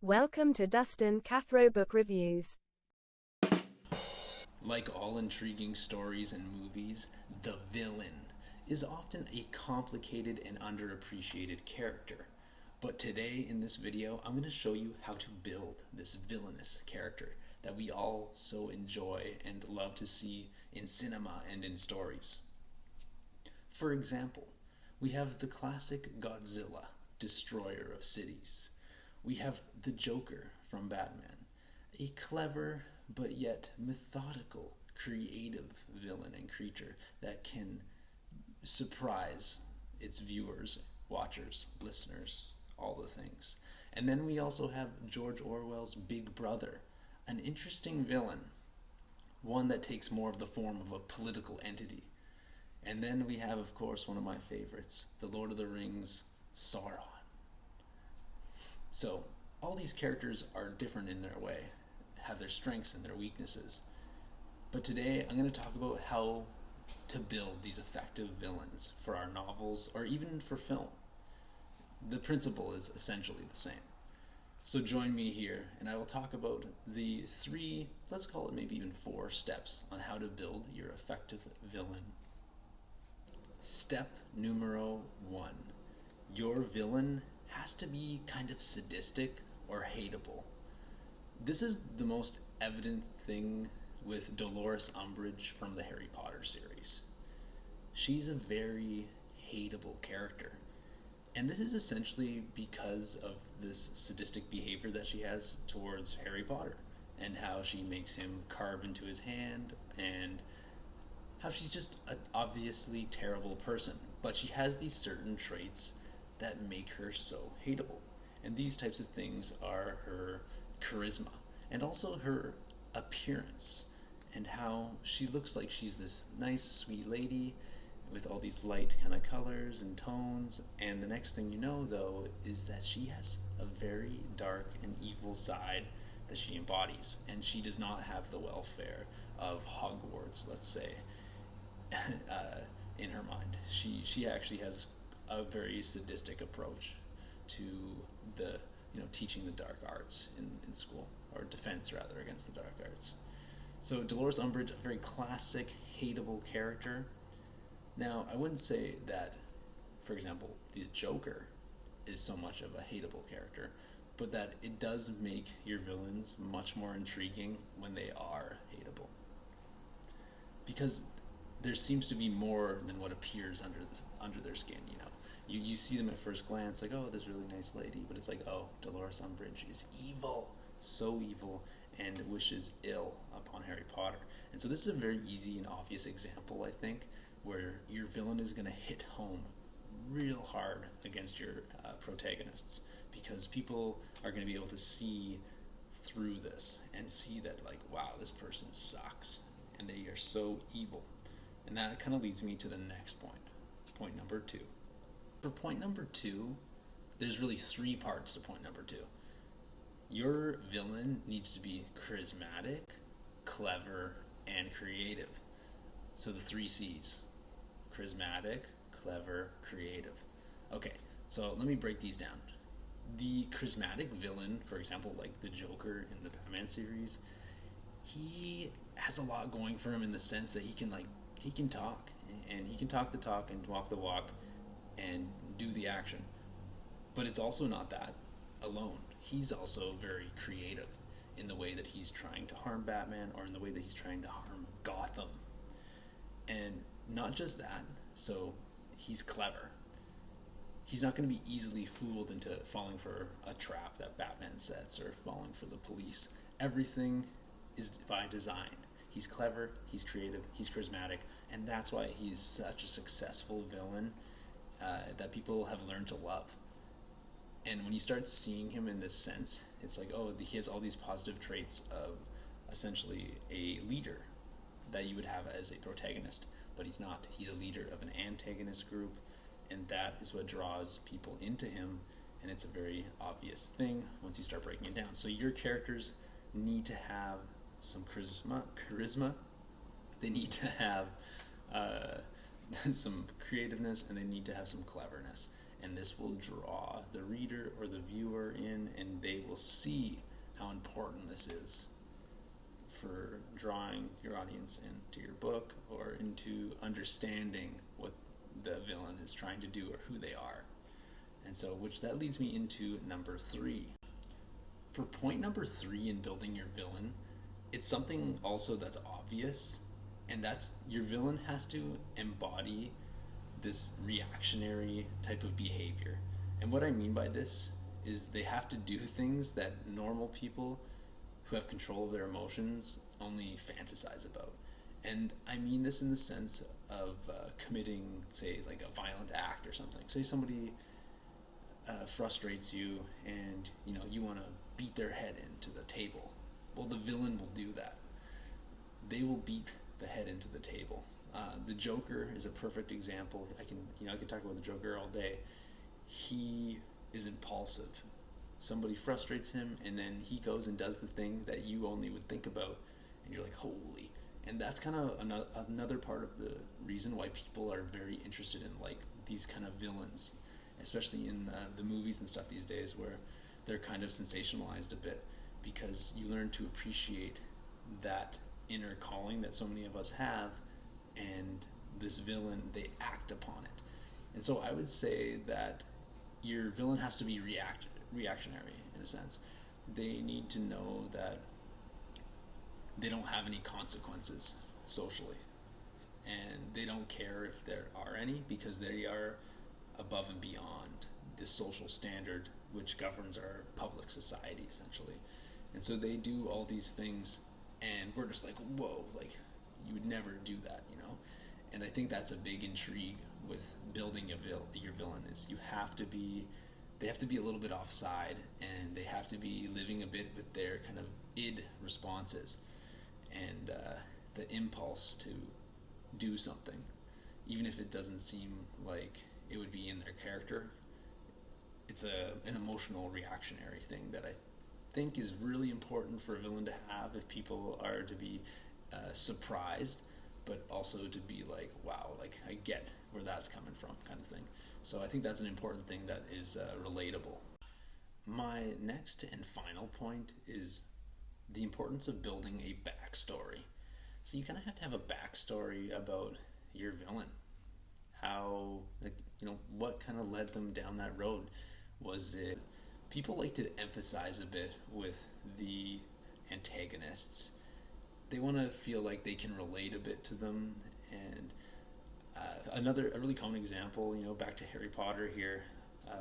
Welcome to Dustin Cathro Book Reviews. Like all intriguing stories and movies, the villain is often a complicated and underappreciated character. But today in this video, I'm going to show you how to build this villainous character that we all so enjoy and love to see in cinema and in stories. For example, we have the classic Godzilla, destroyer of cities. We have the Joker from Batman, a clever but yet methodical, creative villain and creature that can surprise its viewers, watchers, listeners, all the things. And then we also have George Orwell's Big Brother, an interesting villain, one that takes more of the form of a political entity. And then we have, of course, one of my favorites, The Lord of the Rings, Sauron. So, all these characters are different in their way, have their strengths and their weaknesses. But today, I'm going to talk about how to build these effective villains for our novels or even for film. The principle is essentially the same. So join me here, and I will talk about the 3, let's call it maybe even 4 steps on how to build your effective villain. Step numero 1. Your villain has to be kind of sadistic or hateable. This is the most evident thing with Dolores Umbridge from the Harry Potter series. She's a very hateable character. And this is essentially because of this sadistic behavior that she has towards Harry Potter and how she makes him carve into his hand and how she's just an obviously terrible person. But she has these certain traits that make her so hateable. And these types of things are her charisma and also her appearance and how she looks like she's this nice, sweet lady with all these light kind of colors and tones. And the next thing you know, though, is that she has a very dark and evil side that she embodies. And she does not have the welfare of Hogwarts, let's say, in her mind. She actually has a very sadistic approach to the teaching the dark arts in school, or defense rather against the dark arts. So Dolores Umbridge, a very classic hateable character. Now I wouldn't say that, for example, the Joker is so much of a hateable character, but that it does make your villains much more intriguing when they are hateable, because there seems to be more than what appears under their skin. You see them at first glance like, oh, this really nice lady, but it's like, oh, Dolores Umbridge is evil, so evil, and wishes ill upon Harry Potter. And so this is a very easy and obvious example, I think, where your villain is going to hit home real hard against your protagonists, because people are going to be able to see through this and see that, like, wow, this person sucks, and they are so evil. And that kind of leads me to the next point number 2. For point number 2, there's really 3 parts to point number 2. Your villain needs to be charismatic, clever, and creative. So the 3 C's: charismatic, clever, creative. Okay, so let me break these down. The charismatic villain, for example, like the Joker in the Batman series, he has a lot going for him in the sense that he can talk, and he can talk the talk and walk the walk and do the action. But it's also not that alone. He's also very creative in the way that he's trying to harm Batman, or in the way that he's trying to harm Gotham. And not just that, so he's clever. He's not going to be easily fooled into falling for a trap that Batman sets or falling for the police. Everything is by design. He's clever, he's creative, he's charismatic, and that's why he's such a successful villain that people have learned to love. And when you start seeing him in this sense, it's like, oh, he has all these positive traits of essentially a leader that you would have as a protagonist, but he's not. He's a leader of an antagonist group, and that is what draws people into him, and it's a very obvious thing once you start breaking it down. So your characters need to have some charisma. They need to have some creativeness, and they need to have some cleverness. And this will draw the reader or the viewer in, and they will see how important this is for drawing your audience into your book or into understanding what the villain is trying to do or who they are. And so, which that leads me into number 3. For point number 3 in building your villain, it's something also that's obvious, and that's your villain has to embody this reactionary type of behavior. And what I mean by this is they have to do things that normal people who have control of their emotions only fantasize about. And I mean this in the sense of committing, say, like a violent act or something. Say somebody frustrates you, and you want to beat their head into the table. Well, the villain will do that. They will beat the head into the table. The Joker is a perfect example. I can talk about the Joker all day. He is impulsive. Somebody frustrates him, and then he goes and does the thing that you only would think about, and you're like, holy. And that's kind of another part of the reason why people are very interested in like these kind of villains, especially in the movies and stuff these days, where they're kind of sensationalized a bit, because you learn to appreciate that inner calling that so many of us have, and this villain, they act upon it. And so I would say that your villain has to be reactionary in a sense. They need to know that they don't have any consequences socially, and they don't care if there are any, because they are above and beyond the social standard which governs our public society essentially. And so they do all these things, and we're just like, whoa, like you would never do that. And I think that's a big intrigue with building your villain, is they have to be a little bit offside, and they have to be living a bit with their kind of id responses, and the impulse to do something, even if it doesn't seem like it would be in their character. It's an emotional reactionary thing that I think is really important for a villain to have, if people are to be surprised, but also to be like, wow, like I get where that's coming from, kind of thing. So I think that's an important thing that is relatable. My next and final point is the importance of building a backstory. So you kind of have to have a backstory about your villain. How, what kind of led them down that road? Was it, people like to emphasize a bit with the antagonists. They want to feel like they can relate a bit to them. And a really common example, back to Harry Potter here,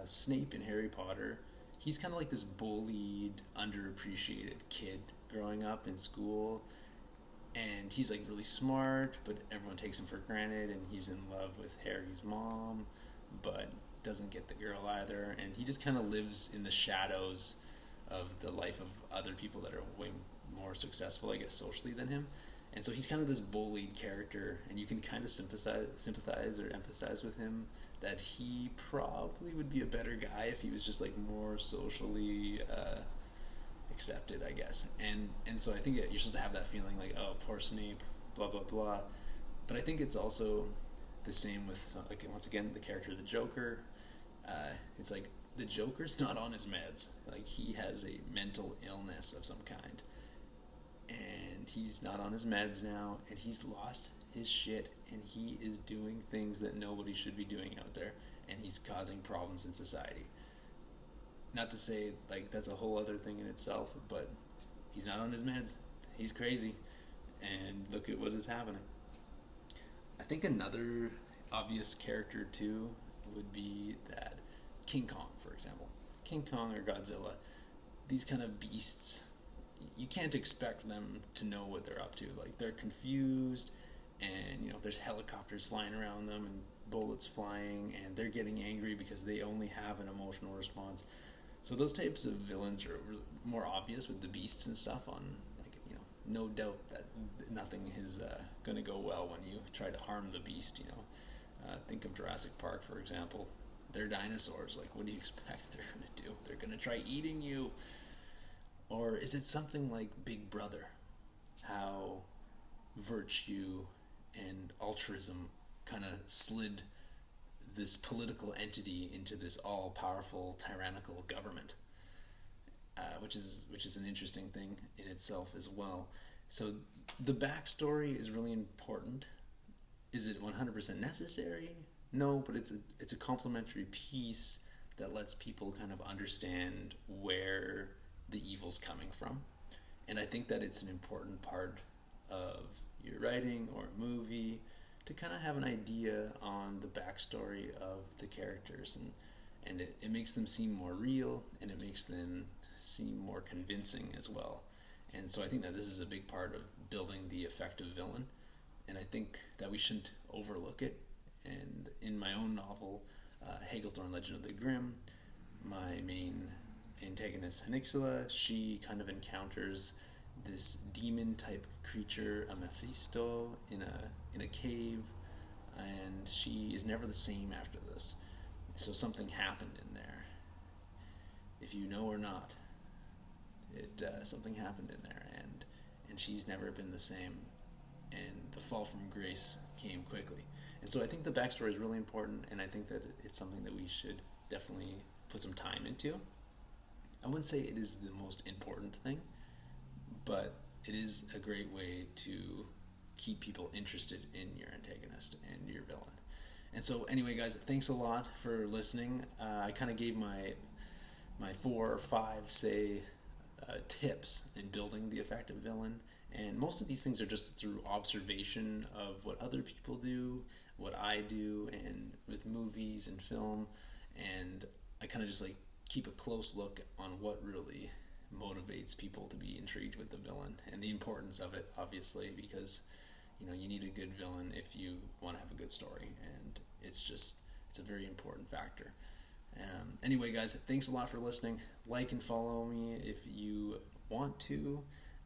Snape in Harry Potter, he's kind of like this bullied, underappreciated kid growing up in school, and he's like really smart, but everyone takes him for granted, and he's in love with Harry's mom, but doesn't get the girl either, and he just kind of lives in the shadows of the life of other people that are way more successful, I guess, socially than him. And so he's kind of this bullied character, and you can kind of sympathize or empathize with him, that he probably would be a better guy if he was just like more socially accepted, I guess. And so I think you're supposed to have that feeling like, oh, poor Snape, blah blah blah. But I think it's also the same with, like, once again, the character of the Joker. It's like the Joker's not on his meds. Like, he has a mental illness of some kind, and he's not on his meds now, and he's lost his shit, and he is doing things that nobody should be doing out there, and he's causing problems in society. Not to say, like, that's a whole other thing in itself, but he's not on his meds. He's crazy, and look at what is happening. I think another obvious character, too, would be that King Kong, for example. King Kong or Godzilla, these kind of beasts, you can't expect them to know what they're up to. Like, they're confused, and there's helicopters flying around them and bullets flying, and they're getting angry because they only have an emotional response. So those types of villains are more obvious with the beasts and stuff. On, like, no doubt that nothing is going to go well when you try to harm the beast. Think of Jurassic Park, for example. They're dinosaurs. Like, what do you expect they're going to do? They're going to try eating you. Or is it something like Big Brother? How virtue and altruism kind of slid this political entity into this all-powerful tyrannical government, which is an interesting thing in itself as well. So the backstory is really important. Is it 100% necessary? No, but it's a complementary piece that lets people kind of understand where the evil's coming from. And I think that it's an important part of your writing or movie to kind of have an idea on the backstory of the characters, and it makes them seem more real, and it makes them seem more convincing as well. And so I think that this is a big part of building the effective villain, and I think that we shouldn't overlook it. And in my own novel, Hagglethorn Legend of the Grimm, my main antagonist, Hanixila, she kind of encounters this demon-type creature, a Mephisto, in a cave, and she is never the same after this. So something happened in there. If you know or not, something happened in there, and she's never been the same. And the fall from grace came quickly. And so I think the backstory is really important, and I think that it's something that we should definitely put some time into. I wouldn't say it is the most important thing, but it is a great way to keep people interested in your antagonist and your villain. And so anyway, guys, thanks a lot for listening. I kind of gave my 4 or 5, tips in building the effective villain. And most of these things are just through observation of what other people do, what I do, and with movies and film. And I kind of just keep a close look on what really motivates people to be intrigued with the villain, and the importance of it, obviously, because you need a good villain if you want to have a good story, and it's a very important factor. Anyway, guys, thanks a lot for listening. Like and follow me if you want to.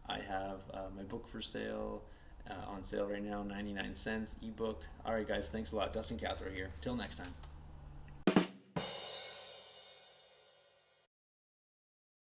I have my book for sale, on sale right now, 99 cents ebook. All right, guys, thanks a lot. Dustin Cathro here. Till next time.